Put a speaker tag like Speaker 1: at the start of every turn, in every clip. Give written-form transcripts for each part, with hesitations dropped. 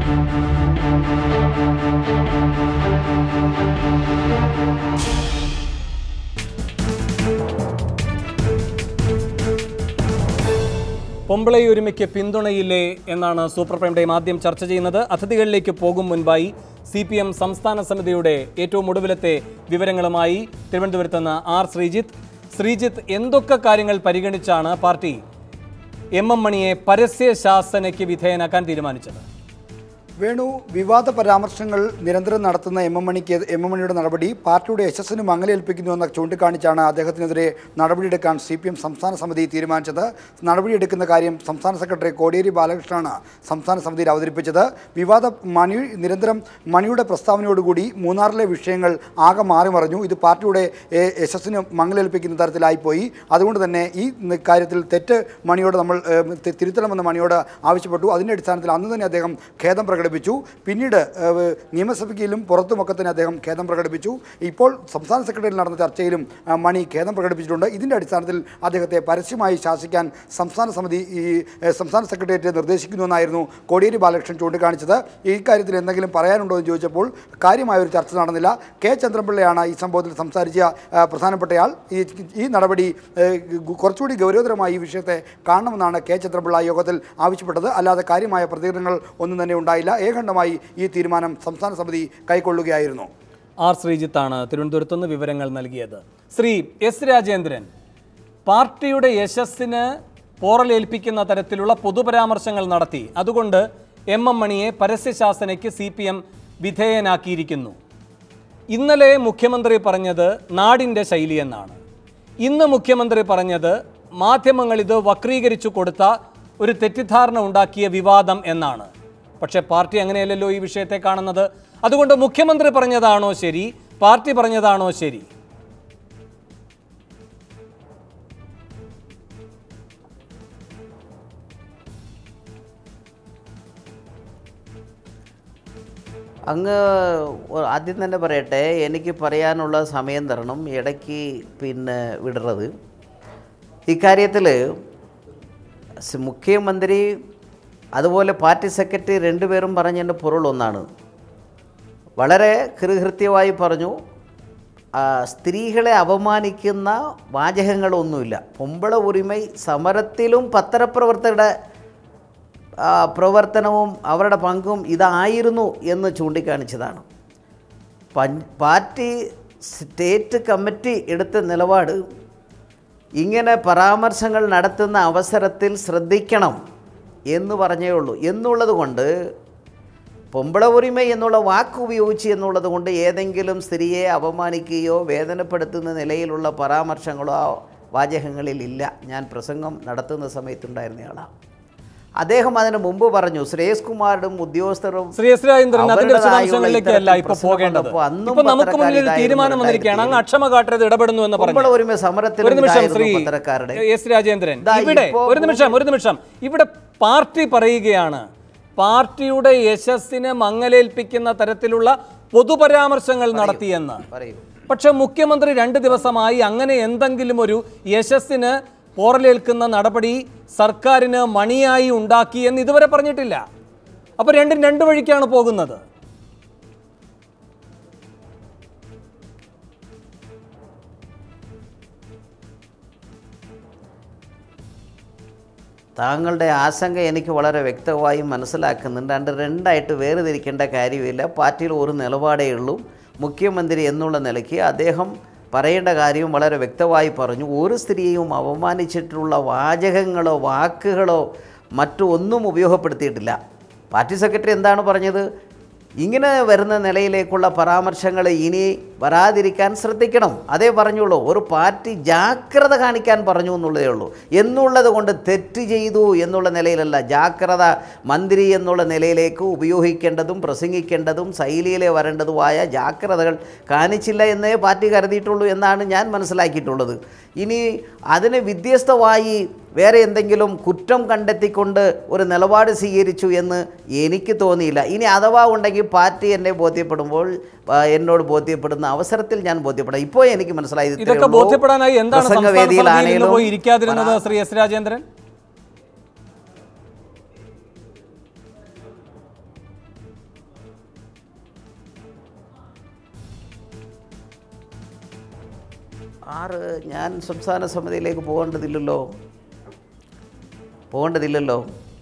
Speaker 1: പൊമ്പിളയൊരുമയ്ക്ക് പിന്തുണയില്ലേ എന്നാണ് super prime time ആദ്യം ചർച്ച ചെയ്യുന്നത്. അതിഥികളിലേക്ക് പോകും മുൻപായി CPM സംസ്ഥാന സമിതിയുടെ ഏറ്റവും ഒടുവിലത്തെ വിവരങ്ങളുമായി തിരുവനന്തപുരത്ത് നിന്ന് ആർ ശ്രീജിത്ത്, എന്തൊക്കെ കാര്യങ്ങൾ പരിഗണിച്ചാണ് പാർട്ടി MM മണിയെ പരസ്യ ശാസനയ്ക്ക് വിധേയനാക്കാൻ തീരുമാനിച്ചത്?
Speaker 2: വേണു, വിവാദ പരാമർശങ്ങൾ നിരന്തരം നടത്തുന്ന എം എം മണിയുടെ നടപടി പാർട്ടിയുടെ യശസ്സിന് മങ്ങലേൽപ്പിക്കുന്നുവെന്ന് ചൂണ്ടിക്കാണിച്ചാണ് അദ്ദേഹത്തിനെതിരെ നടപടിയെടുക്കാൻ CPM സംസ്ഥാന സമിതി തീരുമാനിച്ചത്. നടപടിയെടുക്കുന്ന കാര്യം സംസ്ഥാന സെക്രട്ടറി കോടിയേരി ബാലകൃഷ്ണനാണ് സംസ്ഥാന സമിതിയിൽ അവതരിപ്പിച്ചത്. നിരന്തരം മണിയുടെ പ്രസ്താവനയോടുകൂടി മൂന്നാറിലെ വിഷയങ്ങൾ ആകെ മാറിമറിഞ്ഞു. ഇത് പാർട്ടിയുടെ യശസ്സിന് മങ്ങലേൽപ്പിക്കുന്ന തരത്തിലായിപ്പോയി. അതുകൊണ്ട് തന്നെ ഈ കാര്യത്തിൽ തെറ്റ് മണിയോട് നമ്മൾ തിരുത്തണമെന്ന് മണിയോട് ആവശ്യപ്പെട്ടു. അതിൻ്റെ അടിസ്ഥാനത്തിൽ അന്ന് തന്നെ അദ്ദേഹം ഖേദം പ്രകടിപ്പിച്ചു. പിന്നീട് നിയമസഭയ്ക്കിലും പുറത്തുമൊക്കെ തന്നെ അദ്ദേഹം ഖേദം പ്രകടിപ്പിച്ചു. ഇപ്പോൾ സംസ്ഥാന സെക്രട്ടറിയിൽ നടന്ന ചർച്ചയിലും മണി ഖേദം പ്രകടിപ്പിച്ചിട്ടുണ്ട്. ഇതിൻ്റെ അടിസ്ഥാനത്തിൽ അദ്ദേഹത്തെ പരസ്യമായി ശാസിക്കാൻ സംസ്ഥാന സെക്രട്ടേറിയറ്റ് നിർദ്ദേശിക്കുന്നുവെന്നായിരുന്നു കോടിയേരി ബാലകൃഷ്ണൻ ചൂണ്ടിക്കാണിച്ചത്. ഈ കാര്യത്തിൽ എന്തെങ്കിലും പറയാനുണ്ടോ എന്ന് ചോദിച്ചപ്പോൾ കാര്യമായൊരു ചർച്ച നടന്നില്ല. കെ ചന്ദ്രപിള്ളയാണ് ഈ സംഭവത്തിൽ സംസാരിച്ച പ്രധാനപ്പെട്ടയാൾ. ഈ നടപടി കുറച്ചുകൂടി ഗൗരവതരമായി ഈ വിഷയത്തെ കാണണമെന്നാണ് കെ ചന്ദ്രപിള്ള യോഗത്തിൽ ആവശ്യപ്പെട്ടത്. അല്ലാതെ കാര്യമായ പ്രതികരണങ്ങൾ ഒന്നും തന്നെ ഉണ്ടായില്ല. ഏകണ്ഠമായി ഈ തീരുമാനം സംസ്ഥാന സമിതി കൈക്കൊള്ളുകയായിരുന്നു.
Speaker 1: ആർ ശ്രീജിത്താണ് തിരുവനന്തപുരത്ത് നിന്ന് വിവരങ്ങൾ നൽകിയത്. ശ്രീ എസ് രാജേന്ദ്രൻ, പാർട്ടിയുടെ യശസ്സിന് പോറലേൽപ്പിക്കുന്ന തരത്തിലുള്ള പൊതുപരാമർശങ്ങൾ നടത്തി, അതുകൊണ്ട് MM മണിയെ പരസ്യശാസനയ്ക്ക് CPM വിധേയനാക്കിയിരിക്കുന്നു. ഇന്നലെ മുഖ്യമന്ത്രി പറഞ്ഞത് നാടിൻ്റെ ശൈലിയെന്നാണ്. ഇന്ന് മുഖ്യമന്ത്രി പറഞ്ഞത് മാധ്യമങ്ങൾ ഇത് വക്രീകരിച്ചു കൊടുത്ത ഒരു തെറ്റിദ്ധാരണ ഉണ്ടാക്കിയ വിവാദം എന്നാണ്. പക്ഷേ പാർട്ടി അങ്ങനെയല്ലല്ലോ ഈ വിഷയത്തെ കാണുന്നത്. അതുകൊണ്ട് മുഖ്യമന്ത്രി പറഞ്ഞതാണോ ശരി, പാർട്ടി പറഞ്ഞതാണോ ശരി?
Speaker 3: അങ്ങ് ആദ്യം തന്നെ പറയട്ടെ, എനിക്ക് പറയാനുള്ള സമയം തരണം, ഇടയ്ക്ക് വിടരുത്. ഇക്കാര്യത്തിൽ മുഖ്യമന്ത്രി അതുപോലെ പാർട്ടി സെക്രട്ടറി രണ്ടുപേരും പറഞ്ഞതിൻ്റെ പൊരുൾ ഒന്നാണ്. വളരെ കൃത്യമായി പറഞ്ഞു, സ്ത്രീകളെ അപമാനിക്കുന്ന വാചകങ്ങളൊന്നുമില്ല. പൊമ്പള ഉരിമൈ സമരത്തിലും പത്രപ്രവർത്തകരുടെ പ്രവർത്തനവും അവരുടെ പങ്കും ഇതായിരുന്നു എന്ന് ചൂണ്ടിക്കാണിച്ചതാണ്. പാർട്ടി സ്റ്റേറ്റ് കമ്മിറ്റി എടുത്ത നിലപാട് ഇങ്ങനെ പരാമർശങ്ങൾ നടത്തുന്ന അവസരത്തിൽ ശ്രദ്ധിക്കണം എന്ന് പറഞ്ഞേ ഉള്ളൂ. എന്നുള്ളത് കൊണ്ട് പൊമ്പള ഉരിമ എന്നുള്ള വാക്ക് ഉപയോഗിച്ച് എന്നുള്ളത് കൊണ്ട് ഏതെങ്കിലും സ്ത്രീയെ അപമാനിക്കുകയോ വേദനപ്പെടുത്തുന്ന നിലയിലുള്ള പരാമർശങ്ങളോ വാചകങ്ങളിലില്ല. ഞാൻ പ്രസംഗം നടത്തുന്ന സമയത്തുണ്ടായിരുന്നയാളാണ്. അദ്ദേഹം അതിന് മുമ്പ് പറഞ്ഞു ശ്രേയസ് കുമാറും ഉദ്യോഗസ്ഥരും
Speaker 1: ഇവിടെ പാർട്ടി പറയുകയാണ് പാർട്ടിയുടെ യശസ്സിനെ മങ്ങലേൽപ്പിക്കുന്ന തരത്തിലുള്ള പൊതുപരാമർശങ്ങൾ നടത്തിയെന്ന്. പക്ഷെ മുഖ്യമന്ത്രി 2 ദിവസമായി അങ്ങനെ എന്തെങ്കിലും ഒരു യശസ്സിന് പോറലേൽക്കുന്ന നടപടി സർക്കാരിന് മണിയായി ഉണ്ടാക്കി എന്ന് ഇതുവരെ പറഞ്ഞിട്ടില്ല. അപ്പോൾ രണ്ടും 2 വഴിക്കാണ് പോകുന്നത്.
Speaker 3: താങ്കളുടെ ആശങ്ക എനിക്ക് വളരെ വ്യക്തമായി മനസ്സിലാക്കുന്നുണ്ട്. രണ്ടായിട്ട് വേർതിരിക്കേണ്ട കാര്യമില്ല. പാർട്ടിയിൽ ഒരു നിലപാടേ ഉള്ളൂ. മുഖ്യമന്ത്രി എന്നുള്ള നിലയ്ക്ക് അദ്ദേഹം പറയേണ്ട കാര്യം വളരെ വ്യക്തമായി പറഞ്ഞു. ഒരു സ്ത്രീയും അപമാനിച്ചിട്ടുള്ള വാചകങ്ങളോ വാക്കുകളോ മറ്റു ഒന്നും ഉപയോഗപ്പെടുത്തിയിട്ടില്ല. പാർട്ടി സെക്രട്ടറി എന്താണ് പറഞ്ഞത്? ഇങ്ങനെ വരുന്ന നിലയിലേക്കുള്ള പരാമർശങ്ങൾ ഇനി വരാതിരിക്കാൻ ശ്രദ്ധിക്കണം, അതേ പറഞ്ഞുള്ളൂ. ഒരു പാർട്ടി ജാഗ്രത കാണിക്കാൻ പറഞ്ഞു എന്നുള്ളതേ ഉള്ളൂ. എന്നുള്ളത് കൊണ്ട് തെറ്റ് ചെയ്തു എന്നുള്ള നിലയിലല്ല, ജാഗ്രത മന്ത്രി എന്നുള്ള നിലയിലേക്ക് ഉപയോഗിക്കേണ്ടതും പ്രസംഗിക്കേണ്ടതും ശൈലിയിലെ വരേണ്ടതുമായ ജാഗ്രതകൾ കാണിച്ചില്ല എന്നേ പാർട്ടി കരുതിയിട്ടുള്ളൂ എന്നാണ് ഞാൻ മനസ്സിലാക്കിയിട്ടുള്ളത്. ഇനി അതിന് വ്യത്യസ്തമായി വേറെ എന്തെങ്കിലും കുറ്റം കണ്ടെത്തിക്കൊണ്ട് ഒരു നിലപാട് സ്വീകരിച്ചു എന്ന് എനിക്ക് തോന്നിയില്ല. ഇനി അഥവാ ഉണ്ടെങ്കിൽ പാർട്ടി എന്നെ ബോധ്യപ്പെടുമ്പോൾ എന്നോട് ബോധ്യപ്പെടുന്ന അവസരത്തിൽ ഞാൻ ബോധ്യപ്പെടാം. ഇപ്പോൾ എനിക്ക് മനസ്സിലായത്
Speaker 1: ഇതൊക്കെ ബോധ്യപ്പെടാനായി എന്താണ് സംസ്ഥാനസമിതിയിൽ ഇരിക്കാതിരുന്നത് ശ്രീ എസ് രാജേന്ദ്രൻ?
Speaker 3: ഞാൻ സംസ്ഥാന സമിതിയിലേക്ക് പോകേണ്ടതില്ലല്ലോ.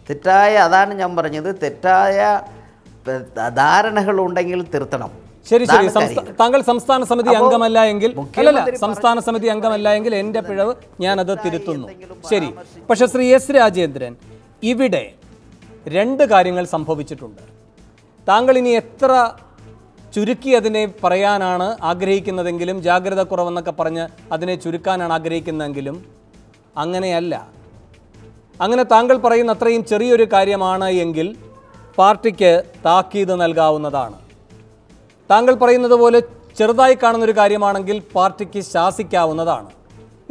Speaker 3: തെറ്റായ, അതാണ് ഞാൻ പറഞ്ഞത്, തെറ്റായ ധാരണകളുണ്ടെങ്കിൽ തിരുത്തണം.
Speaker 1: ശരി, താങ്കൾ സംസ്ഥാന സമിതി അംഗമല്ല എങ്കിൽ, സംസ്ഥാന സമിതി അംഗമല്ല എങ്കിൽ എൻ്റെ പിഴവ് ഞാനത് തിരുത്തുന്നു. ശരി, പക്ഷെ ശ്രീ എസ് രാജേന്ദ്രൻ, ഇവിടെ രണ്ട് കാര്യങ്ങൾ സംഭവിച്ചിട്ടുണ്ട്. താങ്കൾ ഇനി എത്ര ചുരുക്കി അതിനെ പറയാനാണ് ആഗ്രഹിക്കുന്നതെങ്കിലും, ജാഗ്രത കുറവെന്നൊക്കെ പറഞ്ഞ് അതിനെ ചുരുക്കാനാണ് ആഗ്രഹിക്കുന്നതെങ്കിലും അങ്ങനെയല്ല. അങ്ങനെ താങ്കൾ പറയുന്ന അത്രയും ചെറിയൊരു കാര്യമാണ് എങ്കിൽ പാർട്ടിക്ക് താക്കീത് നൽകാവുന്നതാണ്. താങ്കൾ പറയുന്നത് പോലെ ചെറുതായി കാണുന്നൊരു കാര്യമാണെങ്കിൽ പാർട്ടിക്ക് ശാസിക്കാവുന്നതാണ്.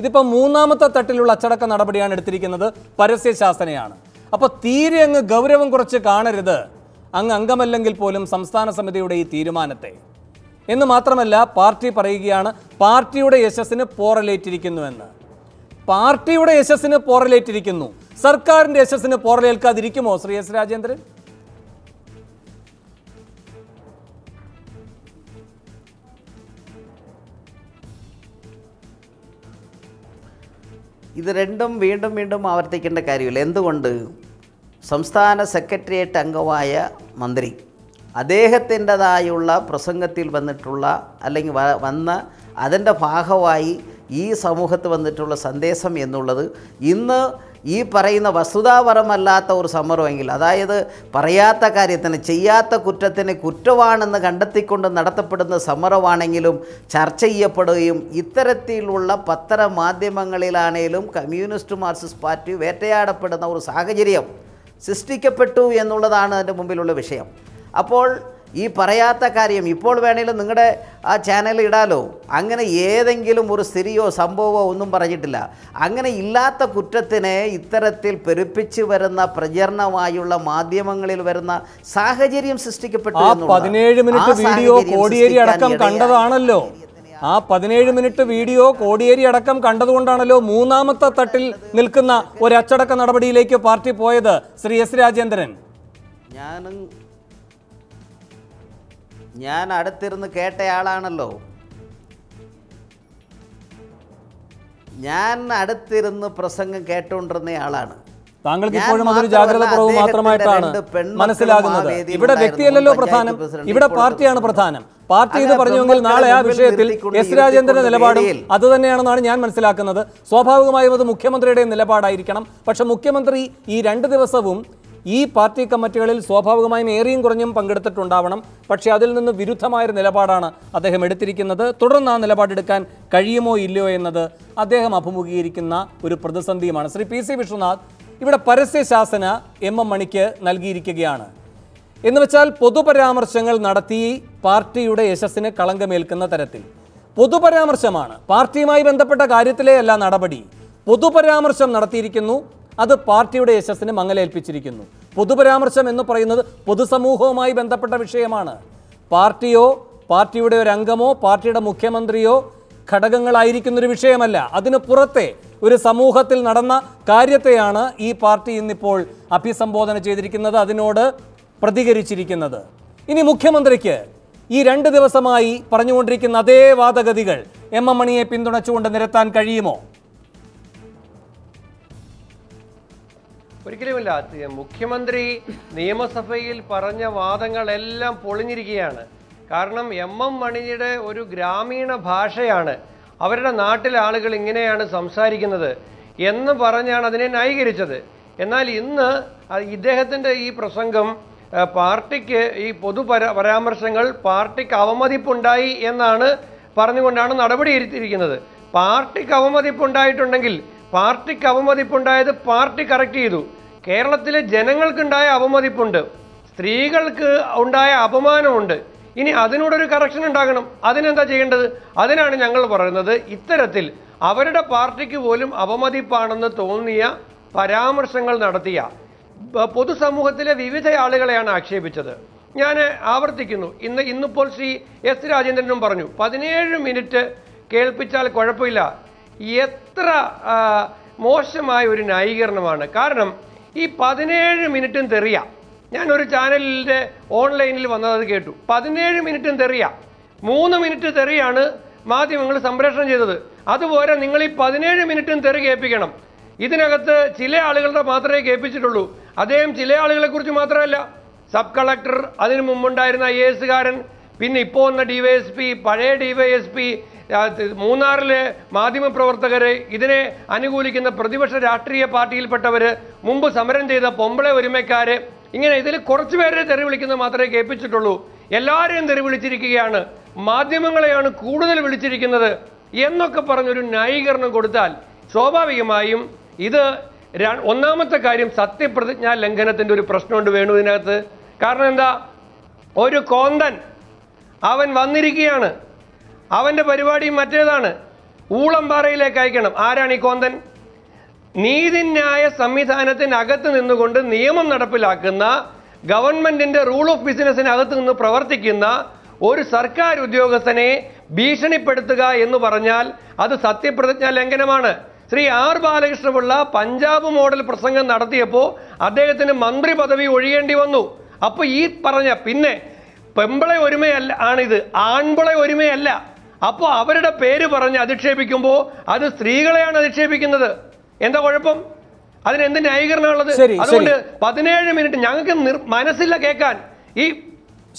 Speaker 1: ഇതിപ്പോൾ മൂന്നാമത്തെ തട്ടിലുള്ള അച്ചടക്ക നടപടിയാണ് എടുത്തിരിക്കുന്നത്, പരസ്യശാസനയാണ്. അപ്പോൾ തീരെ അങ്ങ് ഗൗരവം കുറച്ച് കാണരുത്, അങ്ങ് അംഗമല്ലെങ്കിൽ പോലും സംസ്ഥാന സമിതിയുടെ ഈ തീരുമാനത്തെ. എന്ന് മാത്രമല്ല, പാർട്ടി പറയുകയാണ് പാർട്ടിയുടെ യശസ്സിന് പോറലേറ്റിരിക്കുന്നുവെന്ന്. പാർട്ടിയുടെ യശസ്സിന് പോറലേറ്റിരിക്കുന്നു, സർക്കാരിൻ്റെ യശസ്സിന് പോറലേൽക്കാതിരിക്കുമോ ശ്രീ എസ് രാജേന്ദ്രൻ?
Speaker 3: ഇത് രണ്ടും വീണ്ടും ആവർത്തിക്കേണ്ട കാര്യമില്ല. എന്തുകൊണ്ട്? സംസ്ഥാന സെക്രട്ടേറിയറ്റ് അംഗമായ മന്ത്രി അദ്ദേഹത്തിൻ്റെതായുള്ള പ്രസംഗത്തിൽ വന്നിട്ടുള്ള, അല്ലെങ്കിൽ വന്ന അതിൻ്റെ ഭാഗമായി ഈ സമൂഹത്ത് വന്നിട്ടുള്ള സന്ദേശം എന്നുള്ളത് ഇന്ന് ഈ പറയുന്ന വസ്തുതാപരമല്ലാത്ത ഒരു സമരമെങ്കിൽ, അതായത് പറയാത്ത കാര്യത്തിന്, ചെയ്യാത്ത കുറ്റത്തിന് കുറ്റമാണെന്ന് കണ്ടെത്തിക്കൊണ്ട് നടത്തപ്പെടുന്ന സമരമാണെങ്കിലും ചർച്ച ചെയ്യപ്പെടുകയും ഇത്തരത്തിലുള്ള പത്രമാധ്യമങ്ങളിലാണേലും കമ്മ്യൂണിസ്റ്റ് മാർക്സിസ്റ്റ് പാർട്ടി വേട്ടയാടപ്പെടുന്ന ഒരു സാഹചര്യം സൃഷ്ടിക്കപ്പെട്ടു എന്നുള്ളതാണ് അതിൻ്റെ മുമ്പിലുള്ള വിഷയം. അപ്പോൾ ഈ പറയാത്ത കാര്യം ഇപ്പോൾ വേണമെങ്കിലും നിങ്ങളുടെ ആ ചാനലിൽ ഇടാലോ. അങ്ങനെ ഏതെങ്കിലും ഒരു സ്ഥിതിയോ സംഭവമോ ഒന്നും പറഞ്ഞിട്ടില്ല. അങ്ങനെ ഇല്ലാത്ത കുറ്റത്തിനെ ഇത്തരത്തിൽ പെരുപ്പിച്ച് വരുന്ന പ്രചരണമായുള്ള മാധ്യമങ്ങളിൽ വരുന്ന സാഹചര്യം സൃഷ്ടിക്കപ്പെട്ടു.
Speaker 1: 17 മിനിറ്റ് വീഡിയോ കോടിയേരി അടക്കം കണ്ടതാണല്ലോ. ആ 17 മിനിറ്റ് വീഡിയോ കോടിയേരി അടക്കം കണ്ടതുകൊണ്ടാണല്ലോ മൂന്നാമത്തെ തട്ടിൽ നിൽക്കുന്ന ഒരു അച്ചടക്ക നടപടിയിലേക്ക് പാർട്ടി പോയത് ശ്രീ എസ് രാജേന്ദ്രൻ.
Speaker 3: ഞാൻ അടുത്തിരുന്ന് കേട്ടയാളാണല്ലോ. ഞാൻ അടുത്തിരുന്ന് പ്രസംഗം കേട്ടുകൊണ്ടിരുന്ന ആളാണ്.
Speaker 1: താങ്കൾക്ക് ഇപ്പോഴും അതൊരു ജാഗ്രത കുറവ് മാത്രമായിട്ടാണ് മനസ്സിലാകുന്നത്. ഇവിടെ വ്യക്തിയല്ലല്ലോ പ്രധാനം, ഇവിടെ പാർട്ടിയാണ് പ്രധാനം. പാർട്ടി ഇത് പറഞ്ഞുവെങ്കിൽ നാളെ ആ വിഷയത്തിൽ എസ് രാജേന്ദ്രന്റെ നിലപാടും അത് തന്നെയാണെന്നാണ് ഞാൻ മനസ്സിലാക്കുന്നത്. സ്വാഭാവികമായും അത് മുഖ്യമന്ത്രിയുടെ നിലപാടായിരിക്കണം. പക്ഷെ മുഖ്യമന്ത്രി ഈ 2 ദിവസവും ഈ പാർട്ടി കമ്മിറ്റികളിൽ സ്വാഭാവികമായും ഏറിയും കുറഞ്ഞും പങ്കെടുത്തിട്ടുണ്ടാവണം. പക്ഷേ അതിൽ നിന്ന് വിരുദ്ധമായൊരു നിലപാടാണ് അദ്ദേഹം എടുത്തിരിക്കുന്നത്. തുടർന്ന് ആ നിലപാടെടുക്കാൻ കഴിയുമോ ഇല്ലയോ എന്നത് അദ്ദേഹം അഭിമുഖീകരിക്കുന്ന ഒരു പ്രതിസന്ധിയുമാണ്. ശ്രീ പി സി വിശ്വനാഥ്, ഇവിടെ പരസ്യശാസന എം മണിക്ക് നൽകിയിരിക്കുകയാണ്. എന്ന് വെച്ചാൽ പൊതുപരാമർശങ്ങൾ നടത്തി പാർട്ടിയുടെ യശസ്സിന് കളങ്കമേൽക്കുന്ന തരത്തിൽ പൊതുപരാമർശമാണ്, പാർട്ടിയുമായി ബന്ധപ്പെട്ട കാര്യത്തിലേ അല്ല നടപടി. പൊതുപരാമർശം നടത്തിയിരിക്കുന്നു, അത് പാർട്ടിയുടെ യശസ്സിന് മങ്ങലേൽപ്പിച്ചിരിക്കുന്നു. പൊതുപരാമർശം എന്ന് പറയുന്നത് പൊതുസമൂഹവുമായി ബന്ധപ്പെട്ട വിഷയമാണ്. പാർട്ടിയോ പാർട്ടിയുടെ ഒരു അംഗമോ പാർട്ടിയുടെ മുഖ്യമന്ത്രിയോ ഘടകങ്ങളായിരിക്കുന്നൊരു വിഷയമല്ല. അതിന് പുറത്തെ ഒരു സമൂഹത്തിൽ നടന്ന കാര്യത്തെയാണ് ഈ പാർട്ടി ഇന്നിപ്പോൾ അഭിസംബോധന ചെയ്തിരിക്കുന്നത്, അതിനോട് പ്രതികരിച്ചിരിക്കുന്നത്. ഇനി മുഖ്യമന്ത്രിക്ക് ഈ 2 ദിവസമായി പറഞ്ഞുകൊണ്ടിരിക്കുന്ന അതേ വാദഗതികൾ എം മണിയെ പിന്തുണച്ചുകൊണ്ട് നിരത്താൻ കഴിയുമോ?
Speaker 4: ഒരിക്കലുമില്ല. മുഖ്യമന്ത്രി നിയമസഭയിൽ പറഞ്ഞ വാദങ്ങളെല്ലാം പൊളിഞ്ഞിരിക്കുകയാണ്. കാരണം മണിയുടെ ഒരു ഗ്രാമീണ ഭാഷയാണ്, അവരുടെ നാട്ടിലെ ആളുകൾ ഇങ്ങനെയാണ് സംസാരിക്കുന്നത് എന്ന് പറഞ്ഞാണ് അതിനെ ന്യായീകരിച്ചത്. എന്നാൽ ഇന്ന് ഇദ്ദേഹത്തിൻ്റെ ഈ പ്രസംഗം പാർട്ടിക്ക് ഈ പരാമർശങ്ങൾ പാർട്ടിക്ക് അവമതിപ്പുണ്ടായി എന്നാണ് പറഞ്ഞുകൊണ്ടാണ് നടപടി എടുത്തിരിക്കുന്നത്. പാർട്ടിക്ക് അവമതിപ്പുണ്ടായിട്ടുണ്ടെങ്കിൽ പാർട്ടിക്ക് അവമതിപ്പുണ്ടായത് പാർട്ടി കറക്റ്റ് ചെയ്തു. കേരളത്തിലെ ജനങ്ങൾക്കുണ്ടായ അവമതിപ്പുണ്ട്, സ്ത്രീകൾക്ക് ഉണ്ടായ അപമാനമുണ്ട്. ഇനി അതിനോടൊരു കറക്ഷൻ ഉണ്ടാകണം. അതിനെന്താ ചെയ്യേണ്ടത്? അതിനാണ് ഞങ്ങൾ പറയുന്നത്, ഇത്തരത്തിൽ അവരുടെ പാർട്ടിക്ക് പോലും അവമതിപ്പാണെന്ന് തോന്നിയ പരാമർശങ്ങൾ നടത്തിയ പൊതുസമൂഹത്തിലെ വിവിധ ആളുകളെയാണ് ആക്ഷേപിച്ചത്. ഞാൻ ആവർത്തിക്കുന്നു, ഇന്നിപ്പോൾ ശ്രീ എസ് രാജേന്ദ്രനും പറഞ്ഞു 17 മിനിറ്റ് കേൾപ്പിച്ചാൽ കുഴപ്പമില്ല. എത്ര മോശമായ ഒരു ന്യായീകരണമാണ്. കാരണം ഈ 17 മിനിറ്റും തെറിയ. ഞാനൊരു ചാനലിൻ്റെ ഓൺലൈനിൽ വന്നത് കേട്ടു, 17 മിനിറ്റും തെറിയ. 3 മിനിറ്റ് തെറിയാണ് മാധ്യമങ്ങൾ സംപ്രേഷണം ചെയ്തത്. അതുപോലെ നിങ്ങൾ ഈ 17 മിനിറ്റും തെറി കേൾപ്പിക്കണം. ഇതിനകത്ത് ചില ആളുകളുടെ മാത്രമേ കേൾപ്പിച്ചിട്ടുള്ളൂ. അദ്ദേഹം ചില ആളുകളെ കുറിച്ച് മാത്രമല്ല, സബ് കളക്ടർ, അതിനു മുമ്പുണ്ടായിരുന്ന IAS കാരൻ, പിന്നെ ഇപ്പോൾ വന്ന DYSP, പഴയ DYSP, മൂന്നാറിലെ മാധ്യമപ്രവർത്തകര്, ഇതിനെ അനുകൂലിക്കുന്ന പ്രതിപക്ഷ രാഷ്ട്രീയ പാർട്ടിയിൽപ്പെട്ടവര്, മുമ്പ് സമരം ചെയ്ത പൊമ്പളെ ഒരുമക്കാര്, ഇങ്ങനെ ഇതിൽ കുറച്ചു പേരെ തെറി വിളിക്കുന്നത് മാത്രമേ കേൾപ്പിച്ചിട്ടുള്ളൂ. എല്ലാവരെയും തെറി വിളിച്ചിരിക്കുകയാണ്, മാധ്യമങ്ങളെയാണ് കൂടുതൽ വിളിച്ചിരിക്കുന്നത് എന്നൊക്കെ പറഞ്ഞൊരു ന്യായീകരണം കൊടുത്താൽ സ്വാഭാവികമായും ഇത് ഒന്നാമത്തെ കാര്യം സത്യപ്രതിജ്ഞാ ലംഘനത്തിന്റെ ഒരു പ്രശ്നമുണ്ട് വേണു ഇതിനകത്ത്. കാരണം എന്താ, ഒരു കോന്തൻ അവൻ വന്നിരിക്കുകയാണ്, അവന്റെ പരിപാടിയും മറ്റേതാണ്, ഊളംപാറയിലേക്ക് അയക്കണം. ആരാണ് ഈ കോന്തൻ? നീതിന്യായ സംവിധാനത്തിനകത്ത് നിന്നുകൊണ്ട് നിയമം നടപ്പിലാക്കുന്ന, ഗവൺമെന്റിന്റെ റൂൾ ഓഫ് ബിസിനസിനകത്ത് നിന്ന് പ്രവർത്തിക്കുന്ന ഒരു സർക്കാർ ഉദ്യോഗസ്ഥനെ ഭീഷണിപ്പെടുത്തുക എന്ന് പറഞ്ഞാൽ അത് സത്യപ്രതിജ്ഞാ ലംഘനമാണ്. ശ്രീ R. ബാലകൃഷ്ണപിള്ള പഞ്ചാബ് മോഡൽ പ്രസംഗം നടത്തിയപ്പോൾ അദ്ദേഹത്തിന് മന്ത്രി പദവി ഒഴിയേണ്ടി വന്നു. അപ്പൊ ഈ പറഞ്ഞ പിന്നെ പെമ്പളെ ഒരുമയല്ല ആണിത്, ആൺപിളെ ഒരുമയല്ല. അപ്പോൾ അവരുടെ പേര് പറഞ്ഞ് അധിക്ഷേപിക്കുമ്പോൾ അത് സ്ത്രീകളെയാണ് അധിക്ഷേപിക്കുന്നത്. എന്താ കുഴപ്പം? അതിനെന്ത് ന്യായീകരണമുള്ളത്? അതുകൊണ്ട് 17 മിനിറ്റ് ഞങ്ങൾക്ക് മനസ്സില്ല കേൾക്കാൻ.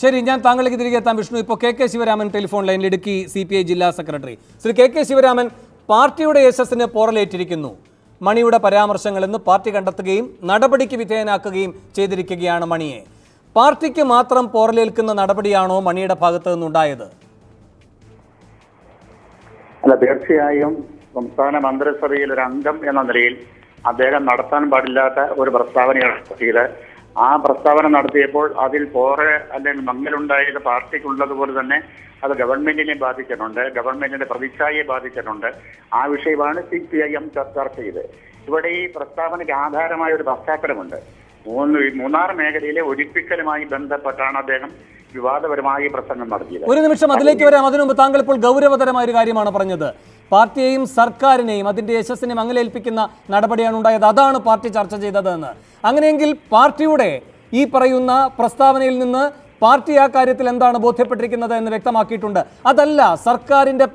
Speaker 1: ശരി, ഞാൻ താങ്കളിലേക്ക് തിരികെ എത്താം വിഷ്ണു. ഇപ്പോൾ KK ശിവരാമൻ ടെലിഫോൺ ലൈനിൽ, ഇടുക്കി CPI ജില്ലാ സെക്രട്ടറി. ശ്രീ KK ശിവരാമൻ, പാർട്ടിയുടെ യശസ്സിന് പോറലേറ്റിരിക്കുന്നു മണിയുടെ പരാമർശങ്ങളെന്ന് പാർട്ടി കണ്ടെത്തുകയും നടപടിക്ക് വിധേയനാക്കുകയും ചെയ്തിരിക്കുകയാണ് മണിയെ. പാർട്ടിക്ക് മാത്രം പോറലേൽക്കുന്ന നടപടിയാണോ മണിയുടെ ഭാഗത്ത് നിന്നുണ്ടായത്?
Speaker 5: അല്ല, തീർച്ചയായും സംസ്ഥാന മന്ത്രിസഭയിൽ ഒരു അംഗം എന്ന നിലയിൽ അദ്ദേഹം നടത്താൻ പാടില്ലാത്ത ഒരു പ്രസ്താവനയാണ് നടത്തിയത്. ആ പ്രസ്താവന നടത്തിയപ്പോൾ അതിൽ പോറെ അല്ലെങ്കിൽ മങ്ങലുണ്ടായത് പാർട്ടിക്കുള്ളതുപോലെ തന്നെ അത് ഗവൺമെന്റിനെ ബാധിച്ചിട്ടുണ്ട്, ഗവൺമെന്റിന്റെ പ്രതിച്ഛായയെ ബാധിച്ചിട്ടുണ്ട്. ആ വിഷയമാണ് CPIM ചർച്ച ചെയ്ത്. ഇവിടെ ഈ പ്രസ്താവനയ്ക്ക് ആധാരമായ ഒരു പശ്ചാത്തലമുണ്ട്. മൂന്നാർ മേഖലയിലെ ഒഴിപ്പിക്കലുമായി ബന്ധപ്പെട്ടാണ് അദ്ദേഹം വിവാദപരമായി പ്രസംഗം നടത്തിയത്.
Speaker 1: ഒരു നിമിഷം അതിലേക്ക് വരാം. അതിനുമുമ്പ് താങ്കൾ ഇപ്പോൾ ഗൗരവതരമായ ഒരു കാര്യമാണ് പറഞ്ഞത്. പാർട്ടിയെയും സർക്കാരിനെയും അതിന്റെ യശസ്സിനെ മങ്ങലേൽപ്പിക്കുന്ന നടപടിയാണ് ഉണ്ടായത്, അതാണ് പാർട്ടി ചർച്ച ചെയ്തതെന്ന്. അങ്ങനെയെങ്കിൽ പാർട്ടിയുടെ ഈ പറയുന്ന പ്രസ്താവനയിൽ നിന്ന് പാർട്ടി ആ കാര്യത്തിൽ എന്താണ് ബോധ്യപ്പെട്ടിരിക്കുന്നത് എന്ന് വ്യക്തമാക്കിയിട്ടുണ്ട്. അതല്ല സർക്കാരിന്റെ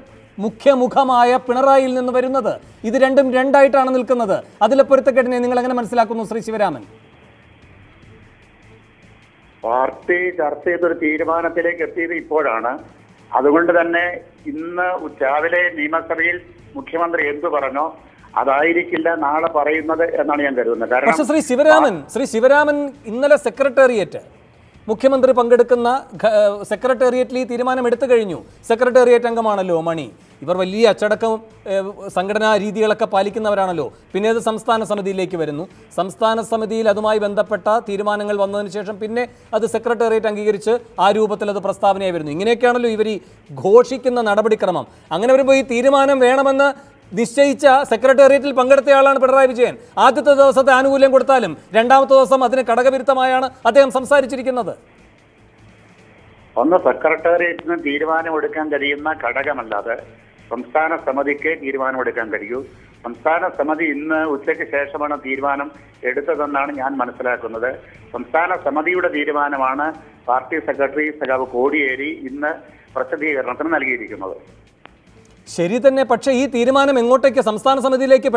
Speaker 1: മുഖ്യമുഖമായ പിണറായിയിൽ നിന്ന് വരുന്നത്. ഇത് രണ്ടും രണ്ടായിട്ടാണ് നിൽക്കുന്നത്. അതിലെ പൊരുത്തക്കേടിനെ നിങ്ങൾ എങ്ങനെ മനസ്സിലാക്കുന്നു ശ്രീ ശിവരാമൻ?
Speaker 5: പാർട്ടി ചർച്ച ചെയ്തൊരു തീരുമാനത്തിലേക്ക് എത്തിയത് ഇപ്പോഴാണ്. അതുകൊണ്ട് തന്നെ ഇന്ന് രാവിലെ നിയമസഭയിൽ മുഖ്യമന്ത്രി എന്തു പറഞ്ഞോ അതായിരിക്കില്ല നാളെ പറയുന്നത് എന്നാണ് ഞാൻ കരുതുന്നത്.
Speaker 1: പക്ഷേ ശ്രീ ശിവരാമൻ ഇന്നലെ സെക്രട്ടേറിയറ്റ്, മുഖ്യമന്ത്രി പങ്കെടുക്കുന്ന സെക്രട്ടേറിയറ്റിൽ ഈ തീരുമാനം എടുത്തു കഴിഞ്ഞു. സെക്രട്ടേറിയറ്റ് അംഗമാണല്ലോ മണി. ഇവർ വലിയ അച്ചടക്കം സംഘടനാ രീതികളൊക്കെ പാലിക്കുന്നവരാണല്ലോ. പിന്നെ അത് സംസ്ഥാന സമിതിയിലേക്ക് വരുന്നു. സംസ്ഥാന സമിതിയിൽ അതുമായി ബന്ധപ്പെട്ട തീരുമാനങ്ങൾ വന്നതിന് ശേഷം പിന്നെ അത് സെക്രട്ടേറിയറ്റ് അംഗീകരിച്ച് ആ രൂപത്തിൽ അത് പ്രസ്താവനയായി വരുന്നു. ഇങ്ങനെയൊക്കെയാണല്ലോ ഇവർ ഈ ഘോഷിക്കുന്ന നടപടിക്രമം. അങ്ങനെ വരുമ്പോൾ ഈ തീരുമാനം വേണമെന്ന് നിശ്ചയിച്ച സെക്രട്ടേറിയറ്റിൽ പങ്കെടുത്തയാളാണ് പിണറായി വിജയൻ. ആദ്യത്തെ ദിവസത്തെ ആനുകൂല്യം കൊടുത്താലും രണ്ടാമത്തെ ദിവസം അതിന് ഘടകവിരുദ്ധമായാണ് അദ്ദേഹം സംസാരിച്ചിരിക്കുന്നത്.
Speaker 5: ഒന്ന്, സെക്രട്ടേറിയറ്റിന് തീരുമാനമെടുക്കാൻ കഴിയുന്ന ഘടകമല്ലാതെ സംസ്ഥാന സമിതിക്ക് തീരുമാനമെടുക്കാൻ കഴിയൂ. സംസ്ഥാന സമിതി ഇന്ന് ഉച്ചയ്ക്ക് ശേഷമാണ് തീരുമാനം എടുത്തതെന്നാണ് ഞാൻ മനസ്സിലാക്കുന്നത്. സംസ്ഥാന സമിതിയുടെ തീരുമാനമാണ് പാർട്ടി സെക്രട്ടറി സഖാവ് കോടിയേരി ഇന്ന് പ്രസിദ്ധീകരണത്തിന് നൽകിയിരിക്കുന്നത്.
Speaker 1: ശരി തന്നെ. പക്ഷേ ഈ തീരുമാനം എങ്ങോട്ടേക്ക്? സംസ്ഥാന സമിതിയിലേക്ക്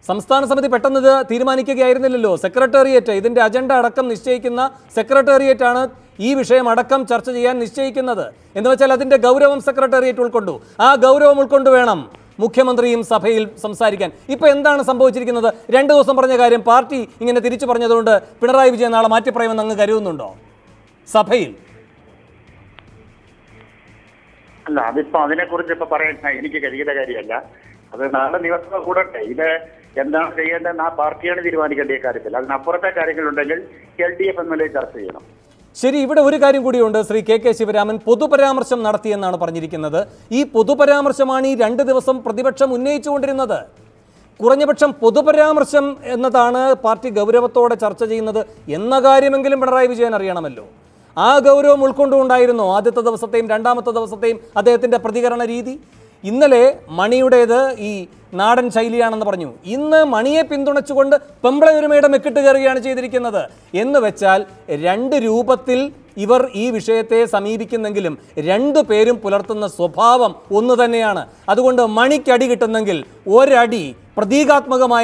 Speaker 1: സംസ്ഥാന സമിതി പെട്ടെന്ന് ഇത് തീരുമാനിക്കുകയായിരുന്നില്ലല്ലോ. സെക്രട്ടേറിയറ്റ് ഇതിന്റെ അജണ്ട അടക്കം നിശ്ചയിക്കുന്ന സെക്രട്ടേറിയറ്റ് ആണ് ഈ വിഷയം അടക്കം ചർച്ച ചെയ്യാൻ നിശ്ചയിക്കുന്നത്. എന്ന് വെച്ചാൽ അതിന്റെ ഗൗരവം സെക്രട്ടേറിയറ്റ് ഉൾക്കൊണ്ടു. ആ ഗൗരവം ഉൾക്കൊണ്ട് വേണം മുഖ്യമന്ത്രിയും സഭയിൽ സംസാരിക്കാൻ. ഇപ്പൊ എന്താണ് സംഭവിച്ചിരിക്കുന്നത്? 2 ദിവസം പറഞ്ഞ കാര്യം പാർട്ടി ഇങ്ങനെ തിരിച്ചു പറഞ്ഞതുകൊണ്ട് പിണറായി വിജയൻ നാളെ മാറ്റിപ്പറയുമെന്ന് അങ്ങ് കരുതുന്നുണ്ടോ സഭയിൽ?
Speaker 5: അല്ല, അതിപ്പോ അതിനെക്കുറിച്ച് ഇപ്പൊ പറയാൻ എനിക്ക് കഴിയുന്ന കാര്യമല്ല. അത് നാളെ നിയമസഭ കൂടട്ടെ. ഇത് എന്താണ് ചെയ്യേണ്ടതെന്ന് ആ പാർട്ടിയാണ് തീരുമാനിക്കേണ്ട ഈ കാര്യത്തിൽ. അതിനപ്പുറത്തെ കാര്യങ്ങളുണ്ടെങ്കിൽ LDF എന്ന ചർച്ച ചെയ്യണം.
Speaker 1: ശരി, ഇവിടെ ഒരു കാര്യം കൂടിയുണ്ട്. ശ്രീ KK ശിവരാമൻ പൊതുപരാമർശം നടത്തിയെന്നാണ് പറഞ്ഞിരിക്കുന്നത്. ഈ പൊതുപരാമർശമാണ് ഈ 2 ദിവസം പ്രതിപക്ഷം ഉന്നയിച്ചുകൊണ്ടിരുന്നത്. കുറഞ്ഞപക്ഷം പൊതുപരാമർശം എന്നതാണ് പാർട്ടി ഗൗരവത്തോടെ ചർച്ച ചെയ്യുന്നത് എന്ന കാര്യമെങ്കിലും പിണറായി വിജയൻ അറിയണമല്ലോ. ആ ഗൗരവം ഉൾക്കൊണ്ടുകൊണ്ടായിരുന്നു ആദ്യത്തെ ദിവസത്തെയും രണ്ടാമത്തെ ദിവസത്തെയും അദ്ദേഹത്തിൻ്റെ പ്രതികരണ രീതി. ഇന്നലെ മണിയുടേത് ഈ നാടൻ ശൈലിയാണെന്ന് പറഞ്ഞു. ഇന്ന് മണിയെ പിന്തുണച്ചുകൊണ്ട് പെമ്പ്ളയൊരുമയുടെ മെക്കിട്ട് കയറുകയാണ് ചെയ്തിരിക്കുന്നത്. എന്ന് വെച്ചാൽ 2 രൂപത്തിൽ ഇവർ ഈ വിഷയത്തെ സമീപിക്കുന്നെങ്കിലും രണ്ടു പേരും പുലർത്തുന്ന സ്വഭാവം ഒന്ന് തന്നെയാണ്. അതുകൊണ്ട് മണിക്കടി കിട്ടുന്നെങ്കിൽ ഒരടി പ്രതീകാത്മകമായ